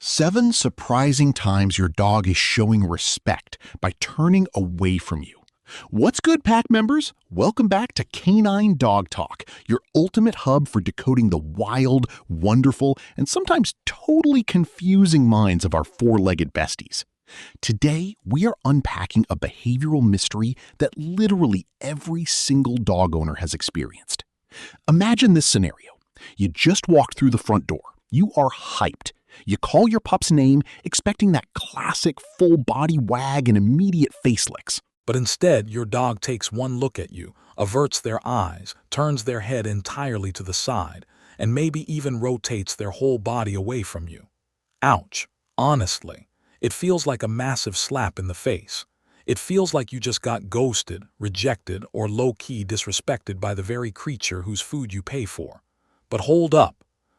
7 surprising times your dog is showing respect by turning away from you. What's good, pack members? Welcome back to Canine Dog Talk, your ultimate hub for decoding the wild, wonderful, and sometimes totally confusing minds of our four-legged besties. Today, we are unpacking a behavioral mystery that literally every single dog owner has experienced. Imagine this scenario. You just walked through the front door. You are hyped. You call your pup's name, expecting that classic full body wag and immediate face licks. But instead, your dog takes one look at you, averts their eyes, turns their head entirely to the side, and maybe even rotates their whole body away from you. Ouch. Honestly, it feels like a massive slap in the face. It feels like you just got ghosted, rejected, or low-key disrespected by the very creature whose food you pay for. But hold up.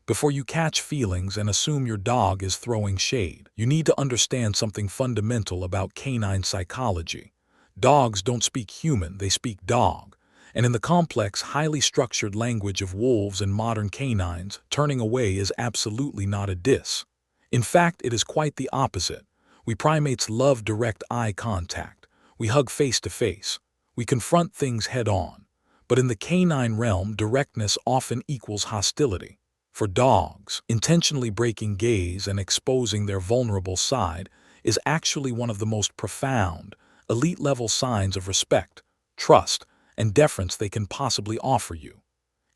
Before you catch feelings and assume your dog is throwing shade, you need to understand something fundamental about canine psychology. Dogs don't speak human, they speak dog. And in the complex, highly structured language of wolves and modern canines, turning away is absolutely not a diss. In fact, it is quite the opposite. We primates love direct eye contact. We hug face to face. We confront things head on. But in the canine realm, directness often equals hostility. For dogs, intentionally breaking gaze and exposing their vulnerable side is actually one of the most profound, elite-level signs of respect, trust, and deference they can possibly offer you.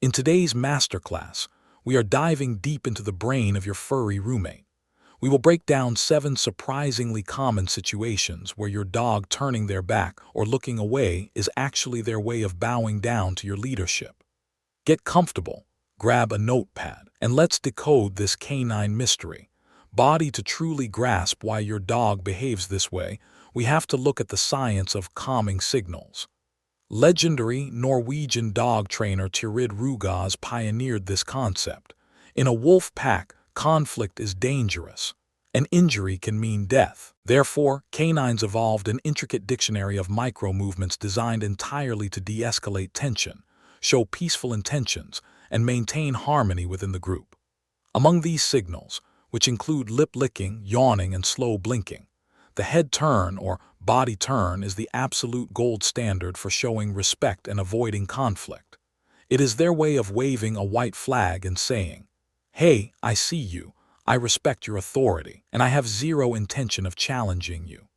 In today's masterclass, we are diving deep into the brain of your furry roommate. We will break down 7 surprisingly common situations where your dog turning their back or looking away is actually their way of bowing down to your leadership. Get comfortable. Grab a notepad, and let's decode this canine mystery. Body, to truly grasp why your dog behaves this way, we have to look at the science of calming signals. Legendary Norwegian dog trainer Turid Rugås pioneered this concept. In a wolf pack, conflict is dangerous. An injury can mean death. Therefore, canines evolved an intricate dictionary of micro-movements designed entirely to de-escalate tension, show peaceful intentions, and maintain harmony within the group. Among these signals, which include lip licking, yawning, and slow blinking, the head turn or body turn is the absolute gold standard for showing respect and avoiding conflict. It is their way of waving a white flag and saying, "Hey, I see you, I respect your authority, and I have zero intention of challenging you."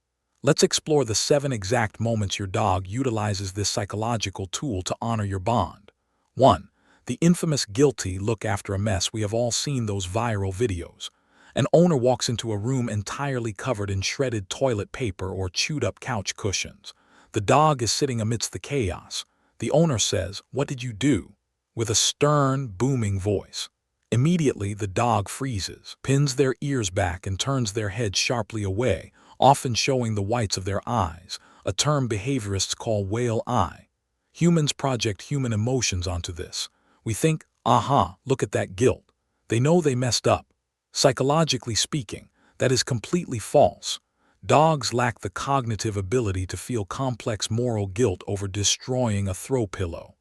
Let's explore the 7 exact moments your dog utilizes this psychological tool to honor your bond. 1. The infamous guilty look after a mess. We have all seen those viral videos. An owner walks into a room entirely covered in shredded toilet paper or chewed-up couch cushions. The dog is sitting amidst the chaos. The owner says, "What did you do?" with a stern, booming voice. Immediately, the dog freezes, pins their ears back, and turns their head sharply away, often showing the whites of their eyes, a term behaviorists call whale eye. Humans project human emotions onto this. We think, aha, look at that guilt. They know they messed up. Psychologically speaking, that is completely false. Dogs lack the cognitive ability to feel complex moral guilt over destroying a throw pillow.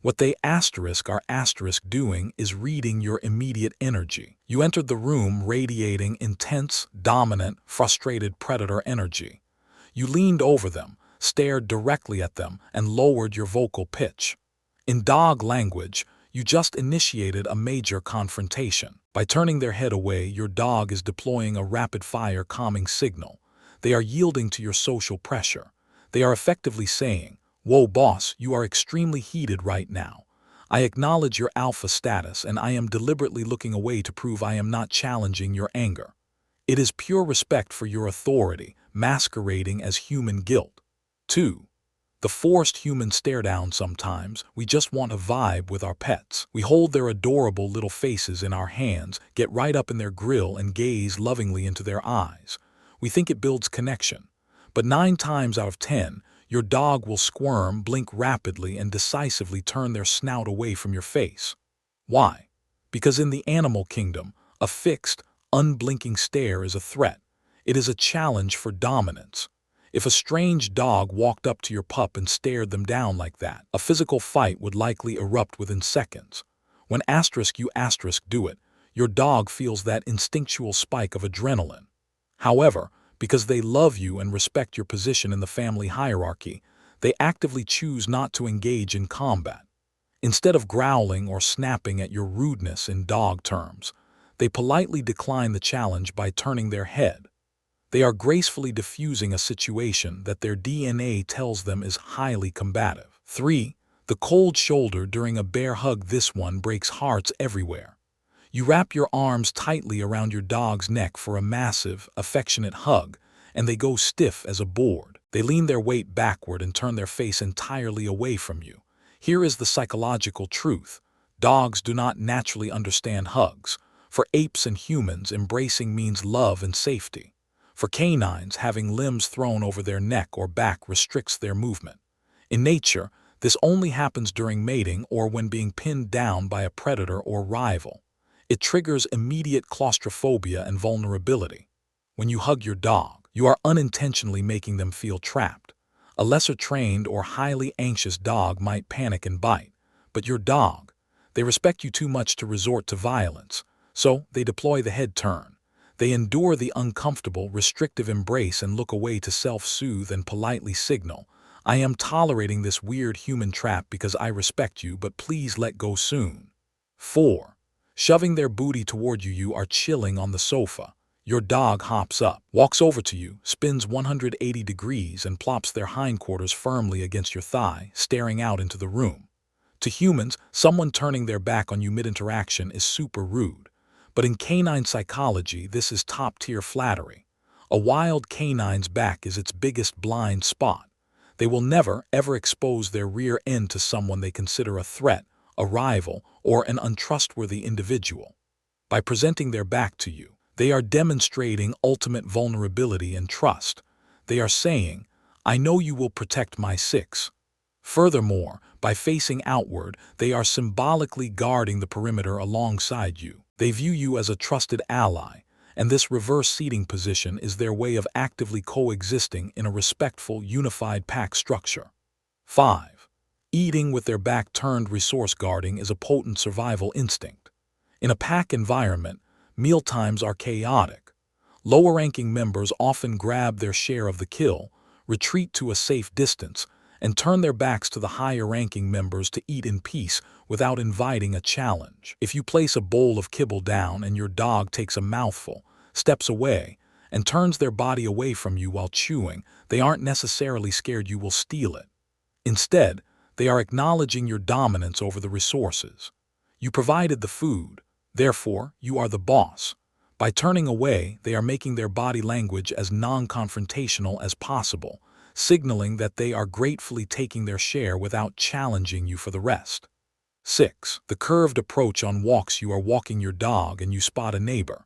What they are doing is reading your immediate energy. You entered the room radiating intense, dominant, frustrated predator energy. You leaned over them, stared directly at them, and lowered your vocal pitch. In dog language, you just initiated a major confrontation. By turning their head away, your dog is deploying a rapid-fire calming signal. They are yielding to your social pressure. They are effectively saying, "Whoa, boss, you are extremely heated right now. I acknowledge your alpha status, and I am deliberately looking away to prove I am not challenging your anger." It is pure respect for your authority, masquerading as human guilt. 2. The forced human stare down. Sometimes we just want a vibe with our pets. We hold their adorable little faces in our hands, get right up in their grill, and gaze lovingly into their eyes. We think it builds connection. But 9 times out of 10, your dog will squirm, blink rapidly, and decisively turn their snout away from your face. Why? Because in the animal kingdom, a fixed, unblinking stare is a threat. It is a challenge for dominance. If a strange dog walked up to your pup and stared them down like that, a physical fight would likely erupt within seconds. When you do it, Your dog feels that instinctual spike of adrenaline. However, because they love you and respect your position in the family hierarchy, they actively choose not to engage in combat. Instead of growling or snapping at your rudeness in dog terms, they politely decline the challenge by turning their head. They are gracefully diffusing a situation that their DNA tells them is highly combative. 3. The cold shoulder during a bear hug. This one breaks hearts everywhere. You wrap your arms tightly around your dog's neck for a massive, affectionate hug, and they go stiff as a board. They lean their weight backward and turn their face entirely away from you. Here is the psychological truth. Dogs do not naturally understand hugs. For apes and humans, embracing means love and safety. For canines, having limbs thrown over their neck or back restricts their movement. In nature, this only happens during mating or when being pinned down by a predator or rival. It triggers immediate claustrophobia and vulnerability. When you hug your dog, you are unintentionally making them feel trapped. A lesser trained or highly anxious dog might panic and bite, but your dog, they respect you too much to resort to violence, so they deploy the head turn. They endure the uncomfortable, restrictive embrace and look away to self-soothe and politely signal, "I am tolerating this weird human trap because I respect you, but please let go soon." 4. Shoving their booty toward you. You are chilling on the sofa. Your dog hops up, walks over to you, spins 180 degrees, and plops their hindquarters firmly against your thigh, staring out into the room. To humans, someone turning their back on you mid-interaction is super rude. But in canine psychology, this is top-tier flattery. A wild canine's back is its biggest blind spot. They will never, ever expose their rear end to someone they consider a threat, a rival, or an untrustworthy individual. By presenting their back to you, they are demonstrating ultimate vulnerability and trust. They are saying, "I know you will protect my six." Furthermore, by facing outward, they are symbolically guarding the perimeter alongside you. They view you as a trusted ally, and this reverse seating position is their way of actively coexisting in a respectful, unified pack structure. 5. Eating with their back turned. Resource guarding is a potent survival instinct. In a pack environment, mealtimes are chaotic. Lower-ranking members often grab their share of the kill, retreat to a safe distance, and turn their backs to the higher-ranking members to eat in peace without inviting a challenge. If you place a bowl of kibble down and your dog takes a mouthful, steps away, and turns their body away from you while chewing, they aren't necessarily scared you will steal it. Instead, they are acknowledging your dominance over the resources. You provided the food, therefore you are the boss. By turning away, they are making their body language as non-confrontational as possible, signaling that they are gratefully taking their share without challenging you for the rest. 6. The curved approach on walks. You are walking your dog and you spot a neighbor.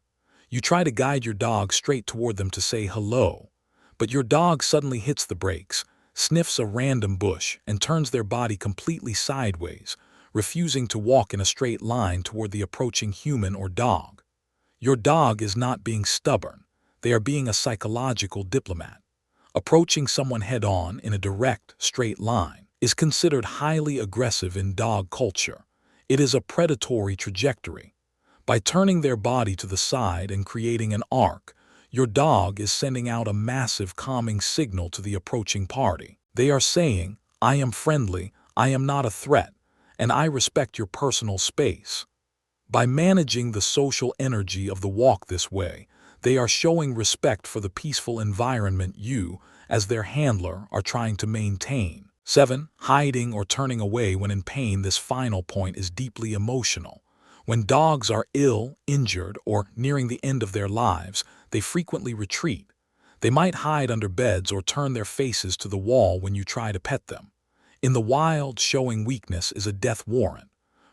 You try to guide your dog straight toward them to say hello, but your dog suddenly hits the brakes, sniffs a random bush, and turns their body completely sideways, refusing to walk in a straight line toward the approaching human or dog. Your dog is not being stubborn. They are being a psychological diplomat. Approaching someone head-on in a direct, straight line is considered highly aggressive in dog culture. It is a predatory trajectory. By turning their body to the side and creating an arc, your dog is sending out a massive calming signal to the approaching party. They are saying, "I am friendly, I am not a threat, and I respect your personal space." By managing the social energy of the walk this way, they are showing respect for the peaceful environment you, as their handler, are trying to maintain. 7. Hiding or turning away when in pain. This final point is deeply emotional. When dogs are ill, injured, or nearing the end of their lives, they frequently retreat. They might hide under beds or turn their faces to the wall when you try to pet them. In the wild, showing weakness is a death warrant.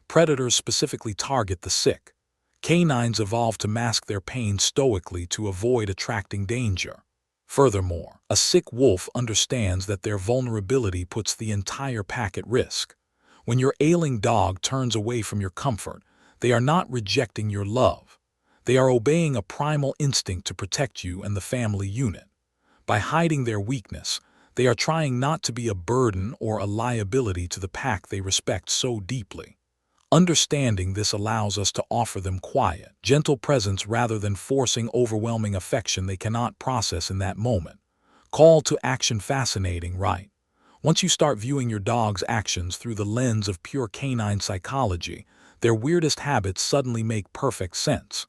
Predators specifically target the sick. Canines evolve to mask their pain stoically to avoid attracting danger. Furthermore, a sick wolf understands that their vulnerability puts the entire pack at risk. When your ailing dog turns away from your comfort, they are not rejecting your love. They are obeying a primal instinct to protect you and the family unit. By hiding their weakness, they are trying not to be a burden or a liability to the pack they respect so deeply. Understanding this allows us to offer them quiet, gentle presence rather than forcing overwhelming affection they cannot process in that moment. Call to action fascinating, right? Once you start viewing your dog's actions through the lens of pure canine psychology, their weirdest habits suddenly make perfect sense.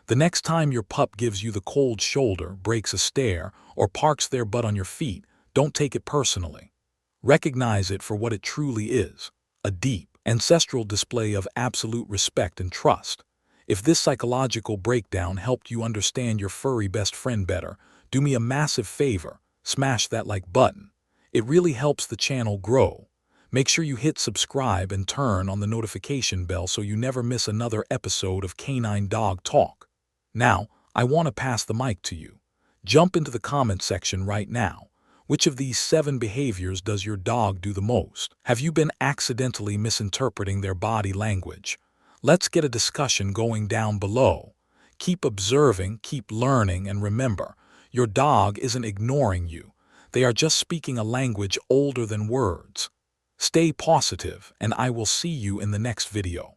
The next time your pup gives you the cold shoulder, breaks a stare, or parks their butt on your feet, don't take it personally. Recognize it for what it truly is, a deep, ancestral display of absolute respect and trust. If this psychological breakdown helped you understand your furry best friend better, do me a massive favor, smash that like button. It really helps the channel grow. Make sure you hit subscribe and turn on the notification bell so you never miss another episode of Canine Dog Talk. Now, I want to pass the mic to you. Jump into the comment section right now. Which of these 7 behaviors does your dog do the most? Have you been accidentally misinterpreting their body language? Let's get a discussion going down below. Keep observing, keep learning, and remember, your dog isn't ignoring you. They are just speaking a language older than words. Stay positive, and I will see you in the next video.